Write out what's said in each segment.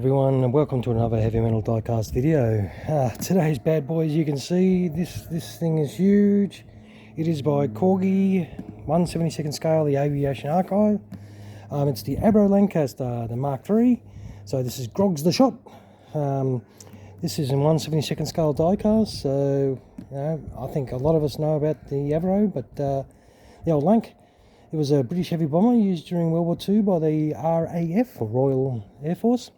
everyone, and welcome to another heavy metal diecast video. Today's bad boy, as you can see, this thing is huge. It is by Corgi, 1/72nd scale, the Aviation Archive. It's the Avro Lancaster, the Mk.III. So this is Grogs the shot. This is in 1/72nd scale diecast. So I think a lot of us know about the Avro, but the old Lanc. It was a British heavy bomber used during World War II by the RAF, or Royal Air Force.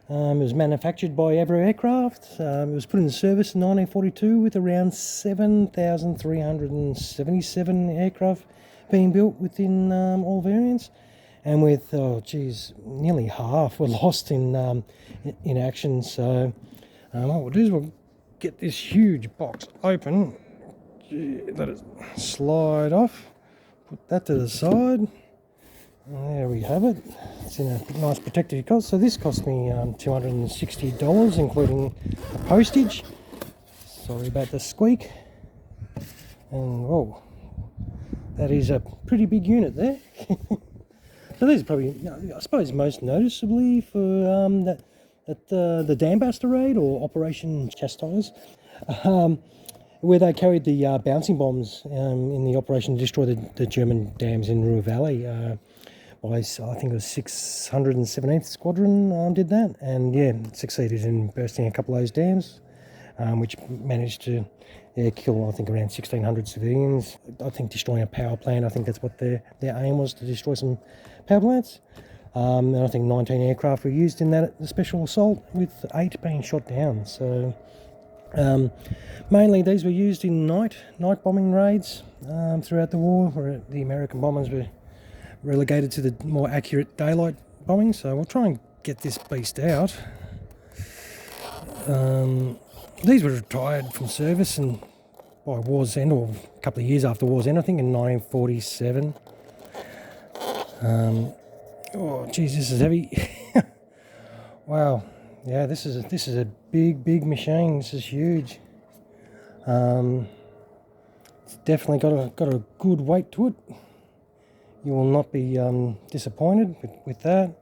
It was manufactured by Avro Aircraft. It was put in service in 1942 with around 7,377 aircraft being built within all variants. And with, nearly half were lost in action. So what we'll do is we'll get this huge box open, let it slide off. Put that to the side. There we have it. It's in a nice protective cost. So this cost me $260, including the postage. Sorry about the squeak. And whoa, that is a pretty big unit there. So these are probably, I suppose, most noticeably for the Lancasters raid or Operation Chastise. Where they carried the bouncing bombs in the operation to destroy the German dams in Ruhr Valley. I think it was 617th Squadron did that, and yeah, succeeded in bursting a couple of those dams, which managed to kill, I think, around 1,600 civilians. I think destroying a power plant, I think that's what their aim was, to destroy some power plants. And I think 19 aircraft were used in that special assault, with 8 being shot down. So mainly these were used in night bombing raids throughout the war, where the American bombers were relegated to the more accurate daylight bombing. So we'll try and get this beast out. These were retired from service and by war's end, or a couple of years after war's end, I think in 1947. Oh geez, this is heavy. Wow. Yeah, this is a big machine. This is huge. It's definitely got a good weight to it. You will not be disappointed with that.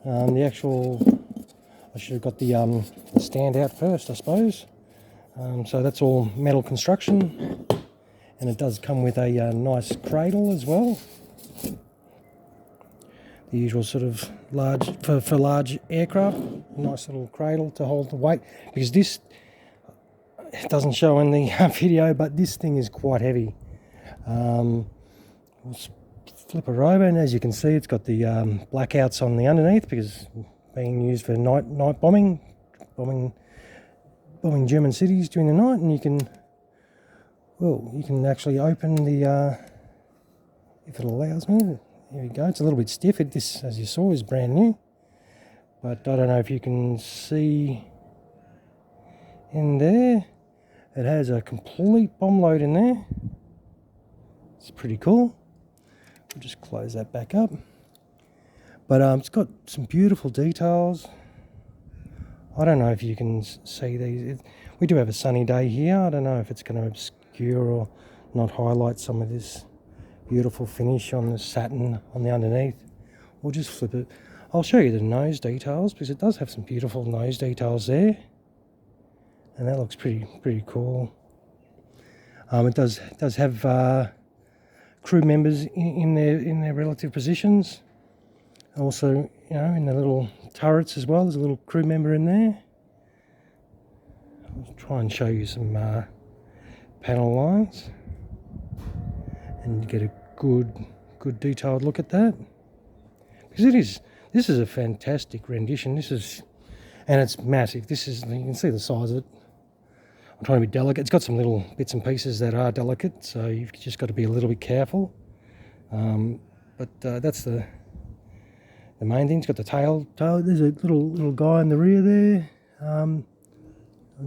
The actual, I should have got the stand out first, I suppose. So that's all metal construction, and it does come with a nice cradle as well. The usual sort of large, for large aircraft, nice little cradle to hold the weight, because this, it doesn't show in the video, but this thing is quite heavy. We'll flip it over, and as you can see, it's got the blackouts on the underneath, because being used for night bombing German cities during the night. And you can actually open the, if it allows me. Here we go. It's a little bit stiff. This, as you saw, is brand new. But I don't know if you can see in there. It has a complete bomb load in there. It's pretty cool. We'll just close that back up. But it's got some beautiful details. I don't know if you can see these. We do have a sunny day here. I don't know if it's going to obscure or not highlight some of this beautiful finish on the satin on the underneath. We'll just flip it. I'll show you the nose details, because it does have some beautiful nose details there, and that looks pretty cool. It does have crew members in their relative positions. Also, in the little turrets as well, there's a little crew member in there. I'll try and show you some panel lines and get a good detailed look at that, because this is a fantastic rendition. And it's massive. You can see the size of it. I'm trying to be delicate. It's got some little bits and pieces that are delicate, so you've just got to be a little bit careful. But that's the main thing. It's got the tail. There's a little guy in the rear there. I'm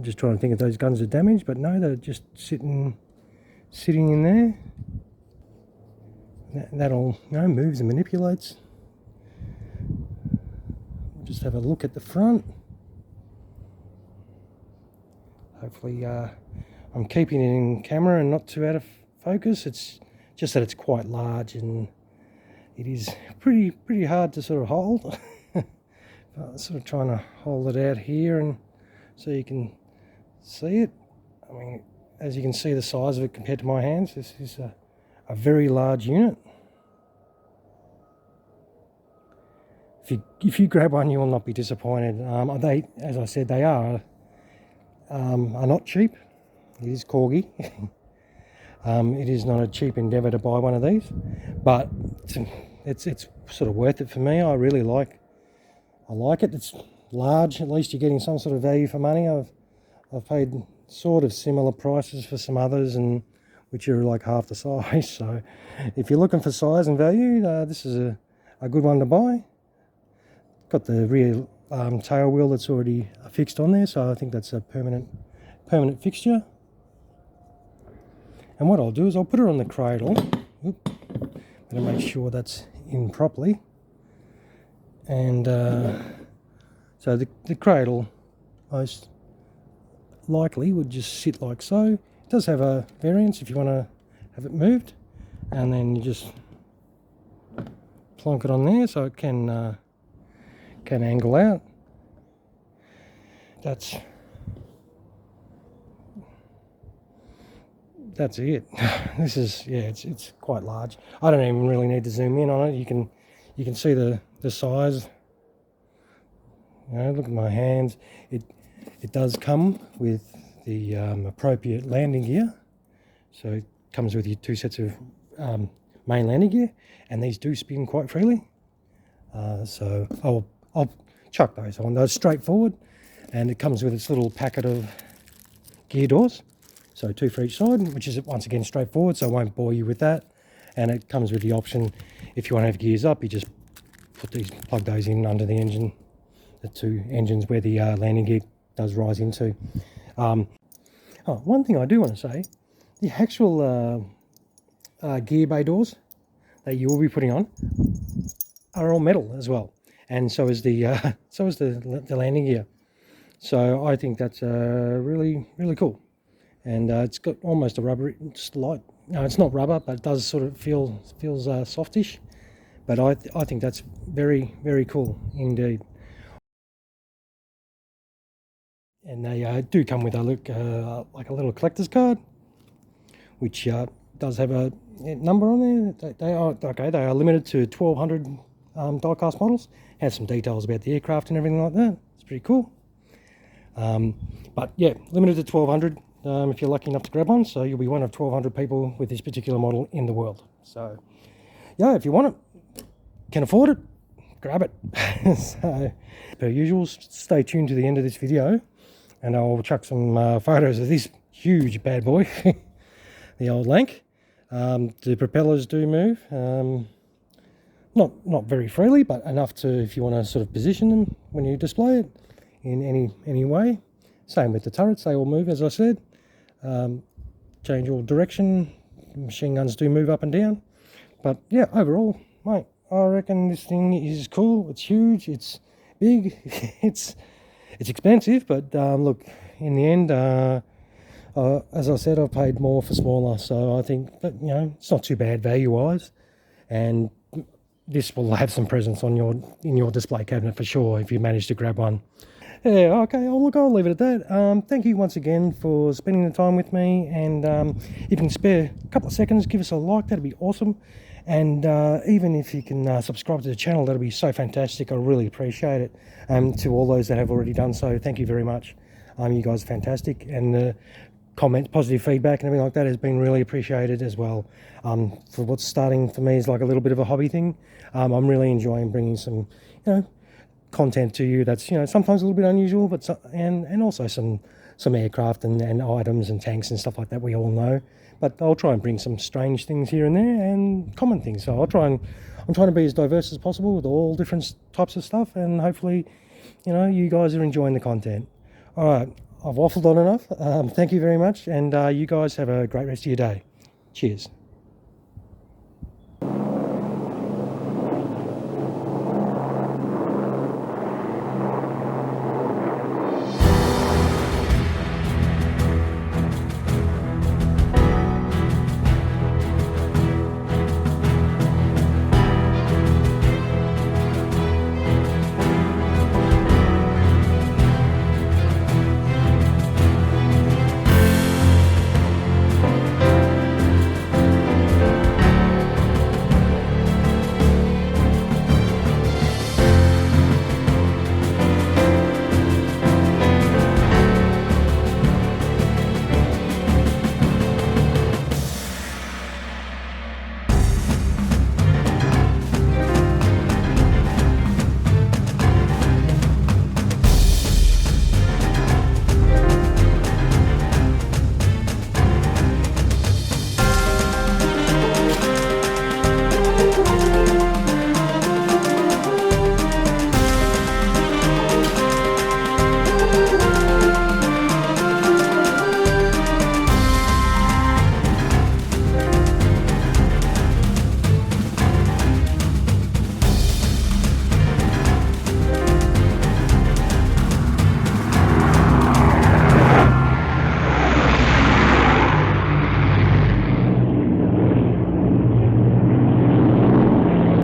just trying to think if those guns are damaged, but no, they're just sitting in there. That all moves and manipulates. We'll just have a look at the front. Hopefully I'm keeping it in camera and not too out of focus. It's just that it's quite large, and it is pretty hard to sort of hold. Sort of trying to hold it out here and so you can see it. I mean, as you can see the size of it compared to my hands, this is a very large unit. If you grab one, you will not be disappointed. They, as I said, they are not cheap. It is Corgi. It is not a cheap endeavour to buy one of these, but it's sort of worth it for me. I like it. It's large. At least you're getting some sort of value for money. I've paid sort of similar prices for some others, and which are like half the size. So if you're looking for size and value, this is a good one to buy. Got the rear tail wheel that's already fixed on there, so I think that's a permanent fixture. And what I'll do is I'll put it on the cradle. Better make sure that's in properly. And so the cradle most likely would just sit like so. It does have a variance if you want to have it moved, and then you just plonk it on there so it can angle out. That's it. This is, yeah, it's quite large. I don't even really need to zoom in on it. You can see the size. You know, look at my hands. It does come with the appropriate landing gear. So it comes with your 2 sets of main landing gear, and these do spin quite freely. So I'll chuck those on. Those straightforward, and it comes with its little packet of gear doors. So 2 for each side, which is once again straightforward, so I won't bore you with that. And it comes with the option, if you want to have gears up, you just plug those in under the engine, the 2 engines where the landing gear does rise into. One thing I do want to say, the actual gear bay doors that you will be putting on are all metal as well, and so is the landing gear. So I think that's really cool. And it's got almost a rubber, no, it's not rubber, but it does sort of feels softish. But I think that's very cool indeed. And they do come with like a little collector's card, which does have a number on there. They are limited to 1,200 diecast models. Has some details about the aircraft and everything like that. It's pretty cool. But yeah, limited to 1,200. If you're lucky enough to grab one, so you'll be one of 1,200 people with this particular model in the world. So yeah, if you want it, can afford it, grab it. So per usual, stay tuned to the end of this video, and I'll chuck some photos of this huge bad boy, the old Lanc. The propellers do move, not very freely, but enough to, if you want to sort of position them when you display it in any way. Same with the turrets, they all move, as I said. Change all direction. Machine guns do move up and down. But yeah, overall, mate, I reckon this thing is cool. It's huge, it's big, it's expensive, but look, in the end, as I said, I've paid more for smaller, so I think that, you know, it's not too bad value-wise, and this will have some presence on in your display cabinet for sure if you manage to grab one. Yeah, okay, I'll leave it at that. Thank you once again for spending the time with me, and if you can spare a couple of seconds, give us a like, that'd be awesome. And even if you can subscribe to the channel, that'll be so fantastic. I really appreciate it. To all those that have already done so, thank you very much. You guys are fantastic, and the comments, positive feedback and everything like that has been really appreciated as well. For what's starting for me is like a little bit of a hobby thing. I'm really enjoying bringing some, content to you that's, sometimes a little bit unusual, but and also some aircraft and items and tanks and stuff like that we all know. But I'll try and bring some strange things here and there and common things. So I'm trying to be as diverse as possible with all different types of stuff, and hopefully, you guys are enjoying the content. All right, I've waffled on enough. Thank you very much, and you guys have a great rest of your day. Cheers.